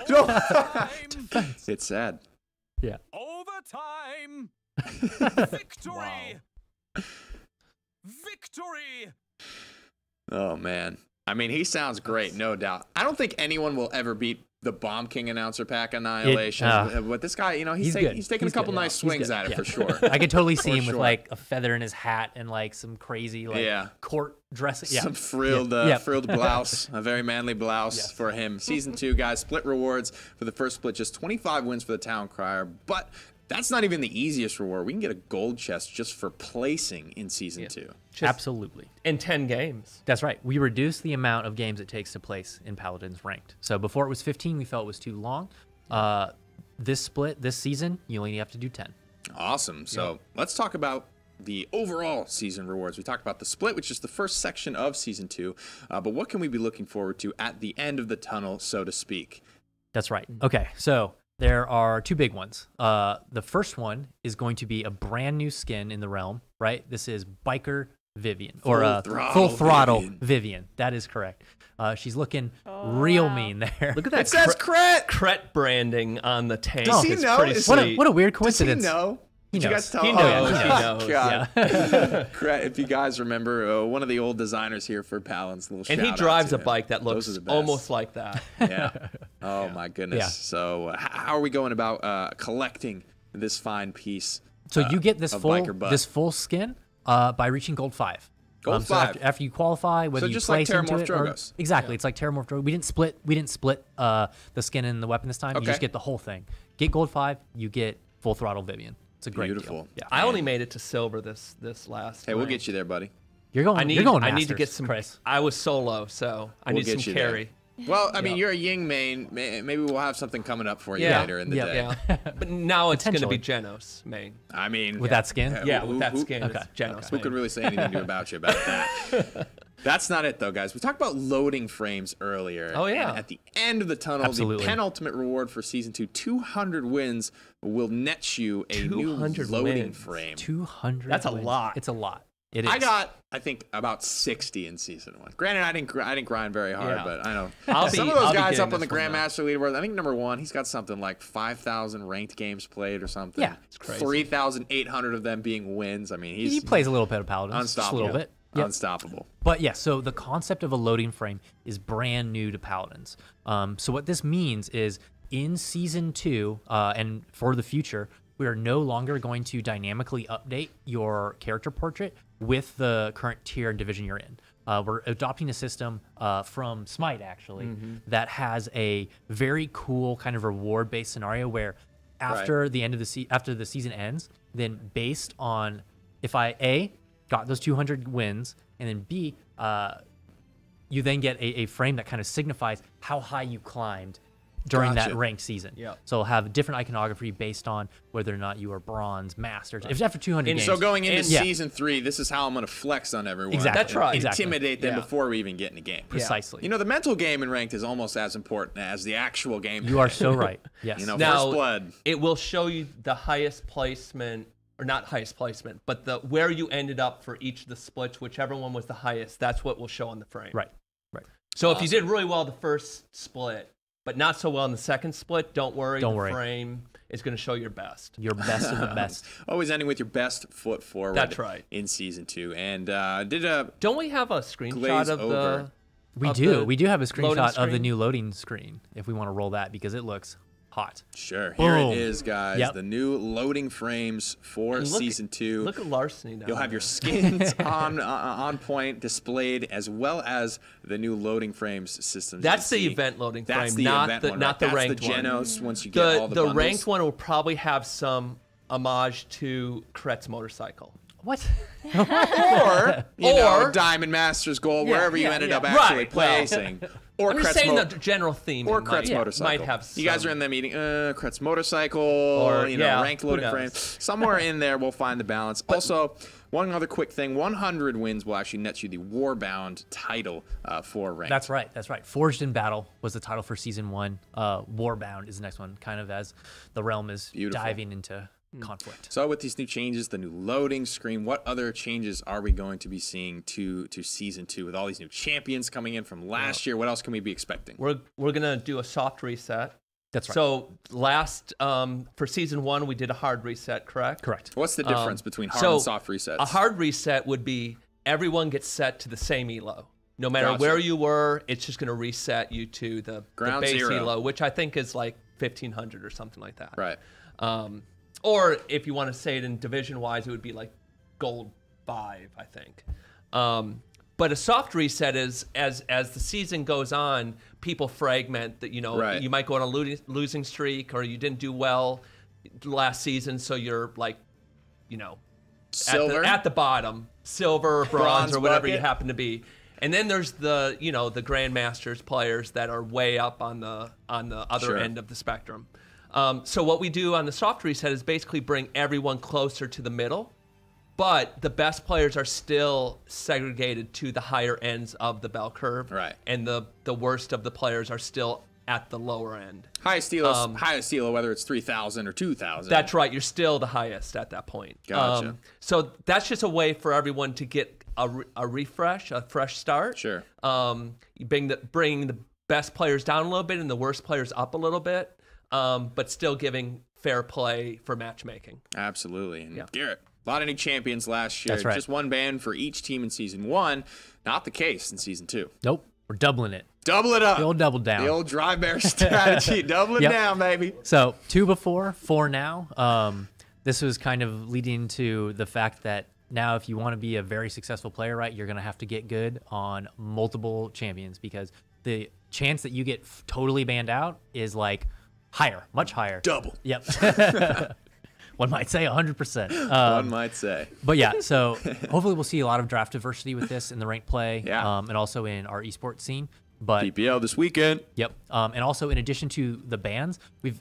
No. Overtime. It's sad. Yeah. Overtime. Victory. Victory. Oh man. I mean, he sounds great, no doubt. I don't think anyone will ever beat the Bomb King announcer pack Annihilation. But this guy, you know, he's taking a couple nice swings at it for sure. I could totally see him with like a feather in his hat and like some crazy court dressing. Yeah. Some frilled blouse, a very manly blouse for him. Season 2, guys, split rewards for the first split, just 25 wins for the Town Crier, but that's not even the easiest reward. We can get a gold chest just for placing in Season 2. Absolutely. In 10 games. That's right. We reduced the amount of games it takes to place in Paladins ranked. So before it was 15, we felt it was too long. This season, you only have to do 10. Awesome. So let's talk about the overall season rewards. We talked about the split, which is the first section of Season 2. But what can we be looking forward to at the end of the tunnel, so to speak? That's right. Okay, so there are 2 big ones. The first one is going to be a brand new skin in the realm, right? This is Biker Vivian, or Full Throttle Vivian. That is correct. She's looking real mean there. Look at that. It says Cret. Cret branding on the tank. Does he know? What a weird coincidence. Does he know? Did you guys tell He him? knows. Oh, He knows. God. Cret, if you guys remember, one of the old designers here for Paladins. And he drives a bike that looks almost like that. Yeah. Oh, my goodness. Yeah. So how are we going about collecting this fine piece? So you get this full skin by reaching gold 5. Gold 5. So after you qualify, whether you just place like into Terramorph it Drogos. Exactly, it's like Terramorph Drogos. We didn't split the skin and the weapon this time. You just get the whole thing. Get gold 5, you get Full Throttle Vivian. It's a great deal. Yeah. I only made it to silver this last. Hey, we'll get you there, buddy. You're going. I need Masters, to get some. Chris. I was solo, so I need some carry. Well, I mean, you're a Ying main. Maybe we'll have something coming up for you later in the day. Yeah. But now it's going to be Genos main. I mean, with that skin. With that skin. It's Genos. Who could really say anything new about you about that? That's not it, though, guys. We talked about loading frames earlier. Oh, yeah. And at the end of the tunnel, the penultimate reward for Season 2, 200 wins will net you a new loading frame. 200 That's wins. A lot. It's a lot. It is. I got, I think, about 60 in Season 1. Granted, I didn't grind very hard, but I know. Some of those guys up on the Grandmaster leaderboard, I think number 1, he's got something like 5,000 ranked games played or something. Yeah. It's crazy. 3,800 of them being wins. I mean, he plays a little bit of Paladins. Unstoppable. Just a little bit. Yep. Unstoppable. But yeah, so the concept of a loading frame is brand new to Paladins. So what this means is in Season 2 and for the future, we are no longer going to dynamically update your character portrait with the current tier and division you're in. We're adopting a system from Smite, actually, that has a very cool kind of reward-based scenario where after the end of after the season ends, then based on if I got those 200 wins, and then B, you then get a frame that kind of signifies how high you climbed during that ranked season. Yep. So it'll have different iconography based on whether or not you are bronze, masters. If after 200 games. So going into Season 3, this is how I'm going to flex on everyone. Exactly. That's right. Intimidate them before we even get in a game. Precisely. You know, the mental game in ranked is almost as important as the actual game. You are so right. Yes. You know, Now, First Blood. It will show you the highest placement, or not highest placement, but where you ended up for each of the splits, whichever one was the highest, that's what will show on the frame. Right. So if you did really well the first split, but not so well in the second split, don't worry. The frame is going to show your best. Your best of the best. Always ending with your best foot forward. That's right. In Season 2. And don't we have a screenshot of the... We do have a screenshot of the screen? new loading screen if we want to roll that because it looks hot. Sure. Here it is, guys. The new loading frames for Season 2. Look at Larceny now. You'll have your skins on point displayed, as well as the new loading frames systems. That's the event loading frame, That's the not event the one, not the That's ranked the one. Genos once you get all the bundles. ranked one will probably have some homage to Cret's motorcycle. What? Or, you know, Diamond Masters Gold, wherever you ended up actually placing. Or I'm just saying the general theme. Or Cret's motorcycle. Might have some. You guys are in the meeting, Cret's motorcycle, or ranked loading frame. Somewhere in there, we'll find the balance. Also, one other quick thing, 100 wins will actually net you the Warbound title for ranked. That's right. Forged in Battle was the title for Season 1. Warbound is the next one, kind of as the realm is diving into conflict. So with these new changes, the new loading screen, what other changes are we going to be seeing to Season 2 with all these new champions coming in from last year? What else can we be expecting? We're going to do a soft reset. That's right. So for Season 1, we did a hard reset, correct? Correct. What's the difference between hard and soft resets? A hard reset would be everyone gets set to the same elo. No matter Gotcha. where you were, it's just going to reset you to the base zero. elo, which I think is like 1,500 or something like that. Right. Or if you want to say it in division-wise, it would be like gold 5, I think. But a soft reset is, as the season goes on, people fragment that, Right. you might go on a losing streak or you didn't do well last season, so you're like, Silver? at the bottom, silver, bronze, or whatever you bucket. happen to be. And then there's the Grandmasters players that are way up on the other Sure. end of the spectrum. So what we do on the soft reset is basically bring everyone closer to the middle, but the best players are still segregated to the higher ends of the bell curve. Right. And the worst of the players are still at the lower end. Highest elo, whether it's 3,000 or 2,000. That's right. You're still the highest at that point. Gotcha. So that's just a way for everyone to get a refresh, a fresh start. Sure. You bring the best players down a little bit and the worst players up a little bit, but still giving fair play for matchmaking. Absolutely. And Yeah. Garrett, a lot of new champions last year. That's right. Just one ban for each team in Season 1. Not the case in Season 2. Nope. We're doubling it. Double it up. The old double down. The old dry bear strategy. Double it Yep. down, baby. So 2 before, 4 now. This was kind of leading to the fact that now if you want to be a very successful player, right, you're going to have to get good on multiple champions because the chance that you get totally banned out is like higher, much higher. Double. Yep. One might say 100%. One might say. But yeah, so hopefully we'll see a lot of draft diversity with this in the ranked play, Yeah. and also in our esports scene. But PPL this weekend. yep, and also in addition to the bans, we've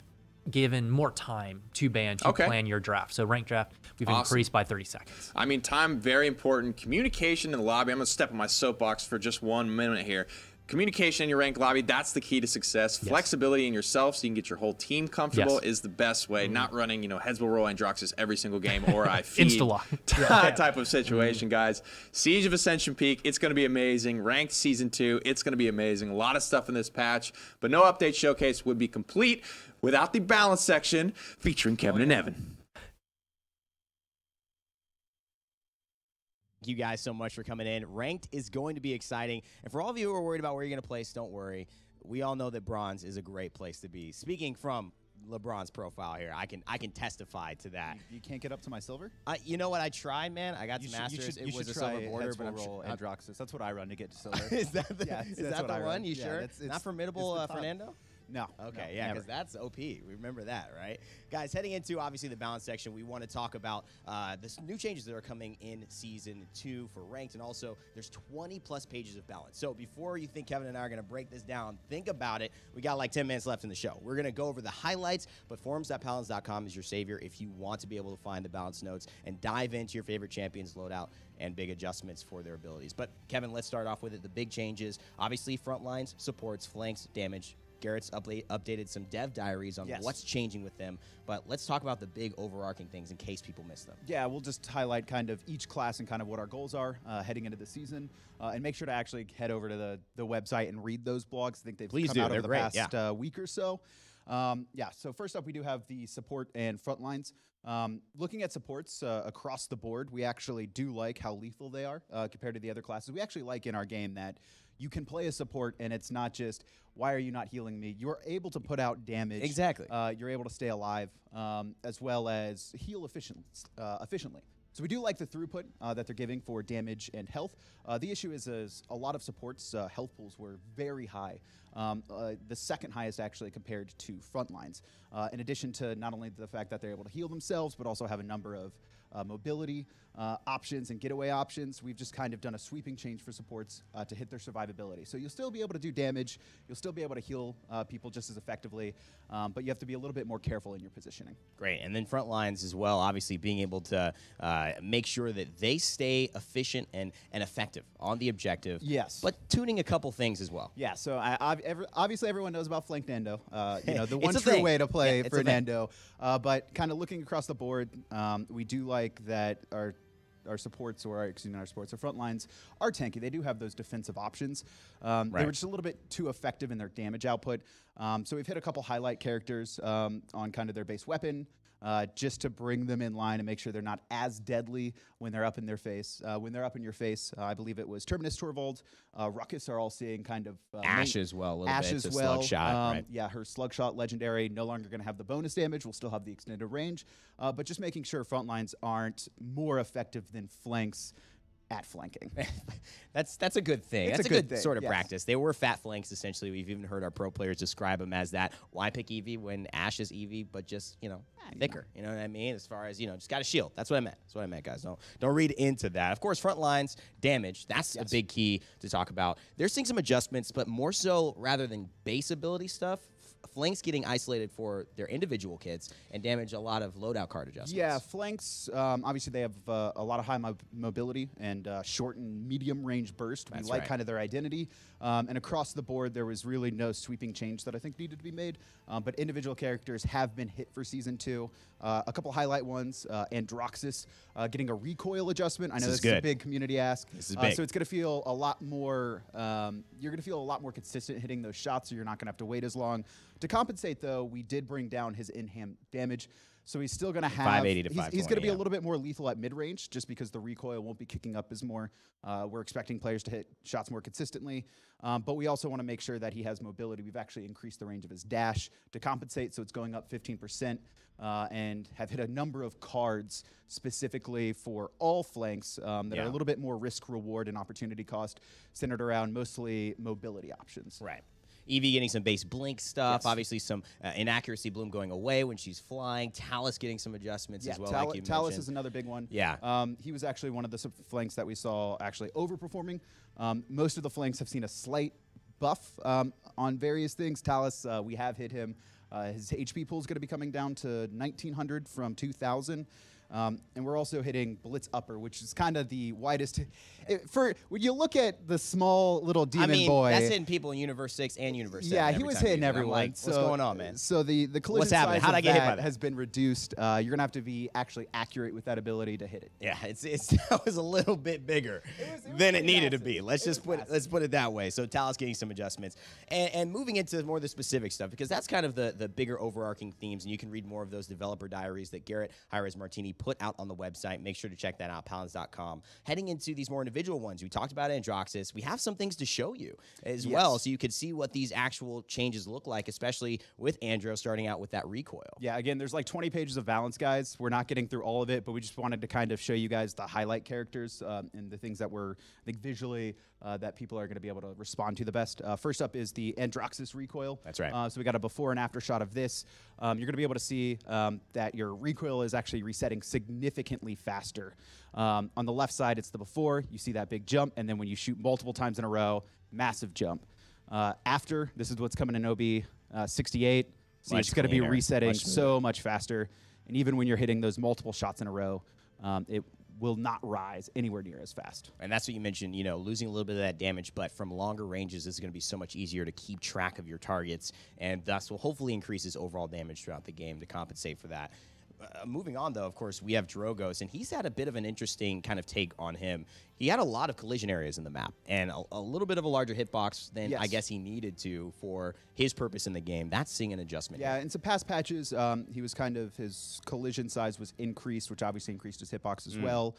given more time to ban to Okay. plan your draft. So ranked draft, we've Awesome. increased by 30 seconds. I mean, time, very important. Communication in the lobby. I'm going to step on my soapbox for just 1 minute here. Communication in your ranked lobby, that's the key to success. Yes. Flexibility in yourself so you can get your whole team comfortable Yes. is the best way. Not running, heads will roll Androxus every single game or I feed Insta-lock. type of situation, guys. Siege of Ascension Peak, it's going to be amazing. Ranked Season 2, it's going to be amazing. A lot of stuff in this patch, but no update showcase would be complete without the balance section featuring Kevin and Evan. Thank you guys so much for coming in. Ranked is going to be exciting. And for all of you who are worried about where you're going to place, don't worry. We all know that bronze is a great place to be. Speaking from LeBron's profile here, I can testify to that. You can't get up to my silver? You know what? I tried, man. I got to You masters. should It was a try silver border, heads but will I'm roll I'm- Androxus. That's what I run to get to silver. Is that the, Yeah, is that's that what the I one? run. You Yeah, sure? it's Not the formidable top. Fernando? No. Okay, no, yeah, never. because that's OP. We remember that, right? Guys, heading into, obviously, the balance section, we want to talk about the new changes that are coming in Season 2 for Ranked, and also there's 20-plus pages of balance. So before you think Kevin and I are going to break this down, think about it. We got like 10 minutes left in the show. We're going to go over the highlights, but forums.paladins.com is your savior if you want to be able to find the balance notes and dive into your favorite champions loadout and big adjustments for their abilities. But, Kevin, let's start off with it. The big changes, obviously, front lines, supports, flanks, damage. Garrett's updated some dev diaries on what's changing with them, but let's talk about the big overarching things in case people miss them. Yeah, we'll just highlight kind of each class and kind of what our goals are heading into the season, and make sure to actually head over to the website and read those blogs. I think they've Please come do. out They're over the great, past week or so. Yeah, so first up, we do have the support and front lines. Looking at supports across the board, we actually do like how lethal they are compared to the other classes. We actually like in our game that you can play a support and it's not just, why are you not healing me? You're able to put out damage. Exactly. You're able to stay alive, as well as heal efficiently. So we do like the throughput that they're giving for damage and health. The issue is a lot of supports' health pools were very high. The second highest actually compared to front lines. In addition to not only the fact that they're able to heal themselves, but also have a number of mobility options and getaway options. We've just kind of done a sweeping change for supports to hit their survivability. So you'll still be able to do damage, you'll still be able to heal people just as effectively, but you have to be a little bit more careful in your positioning. Great, and then front lines as well, obviously being able to make sure that they stay efficient and effective on the objective. Yes. But tuning a couple things as well. Yeah, so obviously everyone knows about flank Nando, you know, the one It's a true thing. way to play Yeah, it's for a thing. Nando. But kind of looking across the board, we do like that our supports, or our supports, our front lines are tanky. They do have those defensive options. They were just a little bit too effective in their damage output. So we've hit a couple highlight characters on kind of their base weapon, just to bring them in line and make sure they're not as deadly when they're up in their face. When they're up in your face, I believe it was Terminus Torvald, Ruckus are all seeing kind of Ash as well, a little Ash bit. as It's a well. slug shot, right? Yeah, her slug shot legendary, no longer going to have the bonus damage. We'll still have the extended range, but just making sure front lines aren't more effective than flanks at flanking. That's a good thing. It's That's a a good good thing, sort of yes. practice. They were fat flanks, essentially. We've even heard our pro players describe them as that. Why pick Eevee when Ash is Eevee, but just, you know, thicker? You know what I mean? As far as, you know, just got a shield. That's what I meant. That's what I meant, guys. Don't read into that. Of course, front lines, damage. That's a big key to talk about. They're seeing some adjustments, but more so rather than base ability stuff, flanks getting isolated for their individual kits and damage a lot of loadout card adjustments. Yeah, flanks, obviously they have a lot of high mobility and short and medium range burst. We like kind of their identity. And across the board, there was really no sweeping change that I think needed to be made. But individual characters have been hit for Season 2. A couple highlight ones, Androxus getting a recoil adjustment. I know this is a big community ask. This is big. So it's going to feel a lot more, you're going to feel a lot more consistent hitting those shots, so you're not going to have to wait as long. To compensate, though, we did bring down his in-hand damage. So he's still going to have 580 to he's 520, going to be yeah. a little bit more lethal at mid-range just because the recoil won't be kicking up as more. We're expecting players to hit shots more consistently. But we also want to make sure that he has mobility. We've actually increased the range of his dash to compensate, so it's going up 15%, and have hit a number of cards specifically for all flanks that are a little bit more risk-reward and opportunity cost, centered around mostly mobility options. Right. Eevee getting some base blink stuff, obviously some inaccuracy bloom going away when she's flying. Talus getting some adjustments as well, like you Talus mentioned. is another big one. Yeah. He was actually one of the flanks that we saw actually overperforming. Most of the flanks have seen a slight buff on various things. Talus, we have hit him. His HP pool is going to be coming down to 1,900 from 2,000. And we're also hitting Blitz Upper, which is kind of the widest. When you look at the small little demon boy, that's hitting people in Universe 6 and Universe 7. yeah, he every was time you hitting use it. I'm everyone. like, what's going on, man? So the collision happening? size How'd I of get hit by that that? has been reduced. You're gonna have to be actually accurate with that ability to hit it. Yeah, that was a little bit bigger than it needed to be. Let's put it that way. So Talus getting some adjustments, and moving into more of the specific stuff, because that's kind of the bigger overarching themes, and you can read more of those developer diaries that Garrett Hi-Rez Martini put out on the website. Make sure to check that out, paladins.com. Heading into these more individual ones, we talked about Androxus. We have some things to show you as well, so you could see what these actual changes look like, especially with Andro starting out with that recoil. Yeah, again, there's like 20 pages of balance, guys. We're not getting through all of it, but we just wanted to kind of show you guys the highlight characters and the things that were, I think, visually that people are going to be able to respond to the best. First up is the Androxus recoil. That's right. So we got a before and after shot of this. You're going to be able to see that your recoil is actually resetting significantly faster. On the left side, it's the before. You see that big jump, and then when you shoot multiple times in a row, massive jump. After, this is what's coming in OB 68. So it's going to be resetting so much faster. And even when you're hitting those multiple shots in a row, it will not rise anywhere near as fast. And that's what you mentioned, losing a little bit of that damage, but from longer ranges, this is going to be so much easier to keep track of your targets, and thus will hopefully increase his overall damage throughout the game to compensate for that. Moving on, though, of course, we have Drogos, and he's had a bit of an interesting kind of take on him. He had a lot of collision areas in the map, and a little bit of a larger hitbox than I guess he needed to for his purpose in the game. That's seeing an adjustment. Yeah, in some past patches, he was his collision size was increased, which obviously increased his hitbox as well.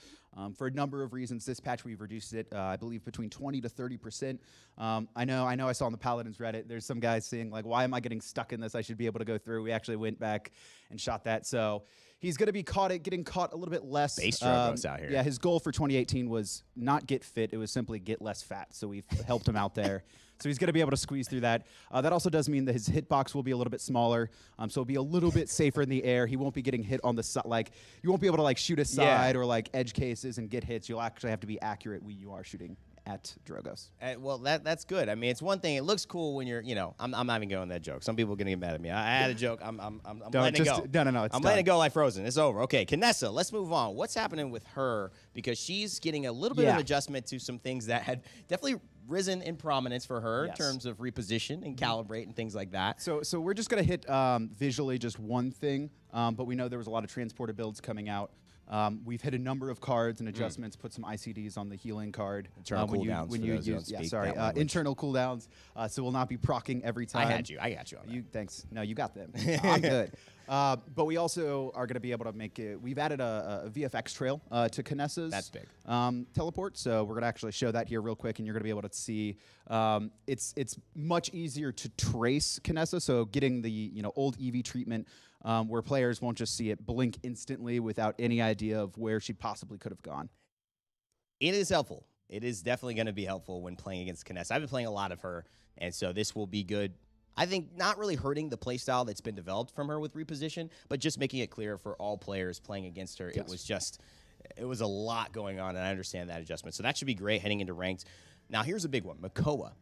For a number of reasons, this patch we've reduced it, I believe, between 20 to 30%. I know I saw on the Paladins Reddit, there's some guys saying, like, why am I getting stuck in this? I should be able to go through. We actually went back and shot that. So He's going to be getting caught a little bit less. Base Drogos out here. Yeah, his goal for 2018 was not get fit. It was simply get less fat. So we've helped him out there. So he's going to be able to squeeze through that. That also does mean that his hitbox will be a little bit smaller. So it'll be a little bit safer in the air. He won't be getting hit on the side. Like, you won't be able to like shoot aside or like edge cases and get hits. You'll actually have to be accurate when you are shooting at Drogos. Well, that's good. I mean, it's one thing. It looks cool when you're, I'm not even going that joke. Some people are going to get mad at me. I had a joke. I'm letting it go. No. I'm letting it go like Frozen. It's over. Okay, Kanessa, let's move on. What's happening with her? Because she's getting a little bit of adjustment to some things that had definitely risen in prominence for her in terms of reposition and calibrate and things like that. So we're just going to hit visually just one thing, but we know there was a lot of transporter builds coming out. We've hit a number of cards and adjustments, put some ICDs on the healing card. Internal cooldowns. When you use, internal cooldowns. So we'll not be proccing every time. I got you on that. Thanks. No, you got them. I'm good. But we also are going to be able to make it. We've added a VFX trail to Kanessa's That's big. Teleport. So we're going to actually show that here real quick, and you're going to be able to see. It's much easier to trace Kanessa. So getting the old EV treatment. Where players won't just see it blink instantly without any idea of where she possibly could have gone. It is helpful. It is definitely going to be helpful when playing against Kanessa. I've been playing a lot of her, and so this will be good. I think not really hurting the playstyle that's been developed from her with reposition, but just making it clear for all players playing against her. It was a lot going on, and I understand that adjustment. So that should be great heading into ranked. Now, here's a big one, Makoa.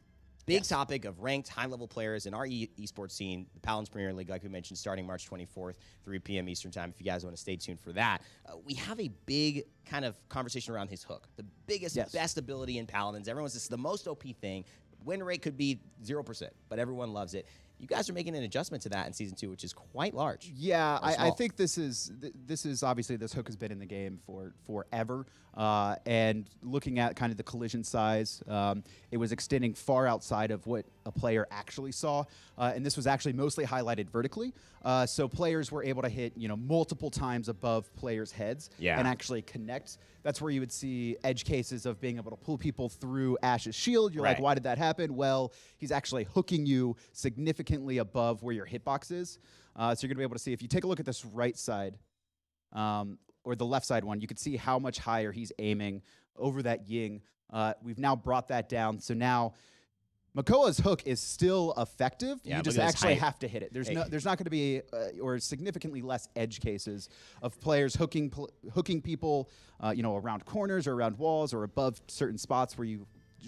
Big topic of ranked high-level players in our esports scene, the Paladins Premier League, like we mentioned, starting March 24th, 3 p.m. Eastern Time, if you guys want to stay tuned for that. We have a big kind of conversation around his hook, the biggest, best ability in Paladins. Everyone says it's the most OP thing. Win rate could be 0%, but everyone loves it. You guys are making an adjustment to that in Season 2, which is quite large. Yeah, I think this is obviously this hook has been in the game for forever. And looking at kind of the collision size, it was extending far outside of what a player actually saw. And this was actually mostly highlighted vertically. So players were able to hit multiple times above players' heads and actually connect. That's where you would see edge cases of being able to pull people through Ash's shield. You're like, why did that happen? Well, he's actually hooking you significantly above where your hitbox is. So you're going to be able to see, if you take a look at this right side, or the left side one, you can see how much higher he's aiming over that Ying. We've now brought that down. So now Makoa's hook is still effective. You just actually have to hit it. There's not going to be or significantly less edge cases of players hooking people, around corners or around walls or above certain spots where you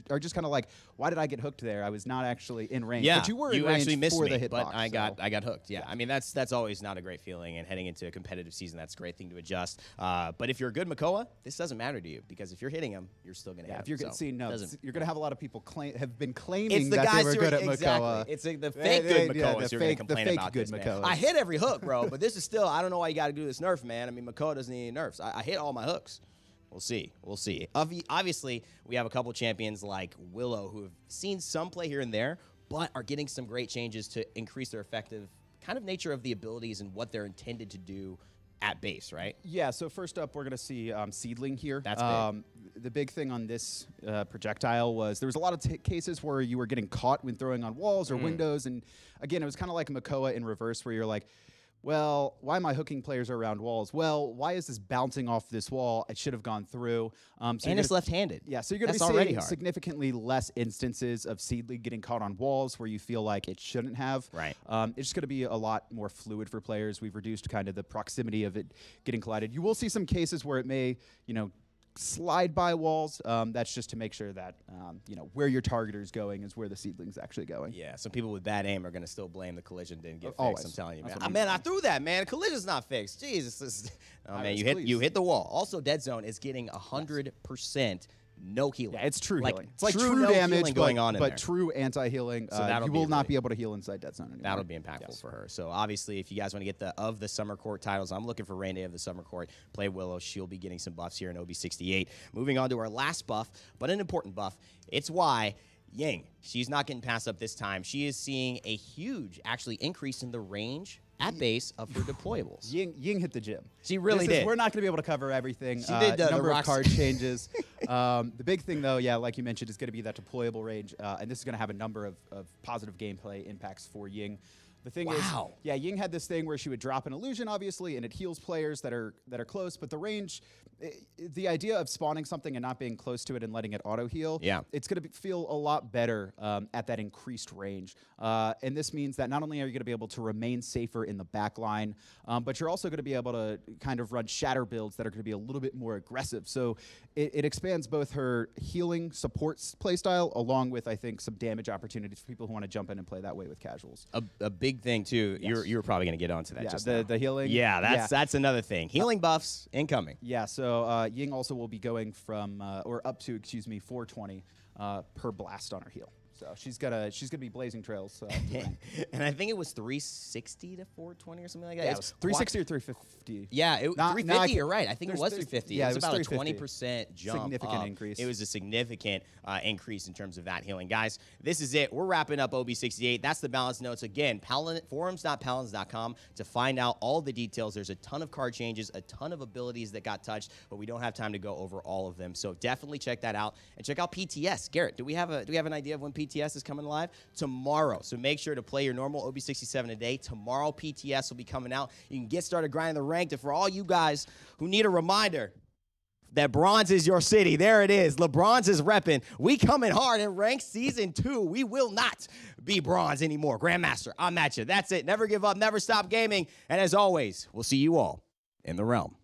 are just kind of like, why did I get hooked there? I was not actually in range. Yeah, but you were in you range actually missed for me, the hitbox. but I got hooked. Yeah, I mean that's always not a great feeling, and heading into a competitive season, that's a great thing to adjust. But if you're a good Makoa, this doesn't matter to you, because if you're hitting him, you're still going to hit him. If you're you're going to have a lot of people have been it's claiming the that guys they were good at exactly. Makoa. It's like the fake good Makoas you're going to complain about good this, man. Makoas. I hit every hook, bro, but this is still, I don't know why you got to do this nerf, man. I mean, Makoa doesn't need any nerfs. I hit all my hooks. We'll see. We'll see. Obviously, we have a couple champions like Willow who have seen some play here and there, but are getting some great changes to increase their effective kind of nature of the abilities and what they're intended to do at base, right? Yeah, so first up, we're going to see Seedling here. That's big. The big thing on this projectile was there was a lot of cases where you were getting caught when throwing on walls or windows, and again, it was kind of like Makoa in reverse, where you're like, well, why am I hooking players around walls? Well, why is this bouncing off this wall? It should have gone through. And it's left-handed. Yeah, so you're going to be seeing significantly less instances of Seedling getting caught on walls where you feel like it shouldn't have. Right. It's just going to be a lot more fluid for players. We've reduced kind of the proximity of it getting collided. You will see some cases where it may, slide by walls. That's just to make sure that where your targeter is going is where the Seedling's actually going. Yeah, some people with bad aim are going to still blame the collision didn't get fixed. Always. I'm telling you, man. That's Man, I threw that, man. Collision's not fixed. Jesus. Oh, man, you hit the wall. Also, Dead Zone is getting 100% no healing. Yeah, it's true healing. It's like true no damage going on in there. But true anti-healing. So you will not be able to heal inside Dead Zone anymore. That'll be impactful for her. So obviously, if you guys want to get the Summer Court titles, I'm looking for Rain Day of the Summer Court. Play Willow. She'll be getting some buffs here in OB68. Moving on to our last buff, but an important buff. It's why Ying, she's not getting passed up this time. She is seeing a huge, actually, increase in the range at base of her deployables. Ying hit the gym. She really did. We're not going to be able to cover everything. She did number of card changes. The big thing, though, like you mentioned, is going to be that deployable range, and this is going to have a number of positive gameplay impacts for Ying. The thing is, yeah, Ying had this thing where she would drop an illusion, obviously, and it heals players that are close. But the range, the idea of spawning something and not being close to it and letting it auto heal, it's going to feel a lot better at that increased range. And this means that not only are you going to be able to remain safer in the back line, but you're also going to be able to kind of run shatter builds that are going to be a little bit more aggressive. So it expands both her healing support playstyle along with, I think, some damage opportunities for people who want to jump in and play that way with casuals. A big thing too. Yes. You're probably going to get onto that. Just the healing. Yeah, that's another thing. Healing buffs incoming. Yeah. So Ying also will be going from or up to 420 per blast on her heal. So she's gonna be blazing trails. And I think it was 360 to 420 or something like that. Yeah, it was 360 or 350. Yeah, 350. You're right. I think it was 350. Yeah, it was about a 20% jump. Significant increase. It was a significant increase in terms of that healing. Guys, this is it. We're wrapping up OB68. That's the balance notes. Again, forums.paladins.com to find out all the details. There's a ton of card changes, a ton of abilities that got touched, but we don't have time to go over all of them. So definitely check that out and check out PTS. Garrett, do we have an idea of when PTS is coming live? Tomorrow. So make sure to play your normal OB67 a day. Tomorrow PTS will be coming out. You can get started grinding the ranked. And for all you guys who need a reminder that bronze is your city, there it is. LeBron's is repping. We coming hard in ranked season 2. We will not be bronze anymore. Grandmaster, I'm at you. That's it. Never give up. Never stop gaming. And as always, we'll see you all in the realm.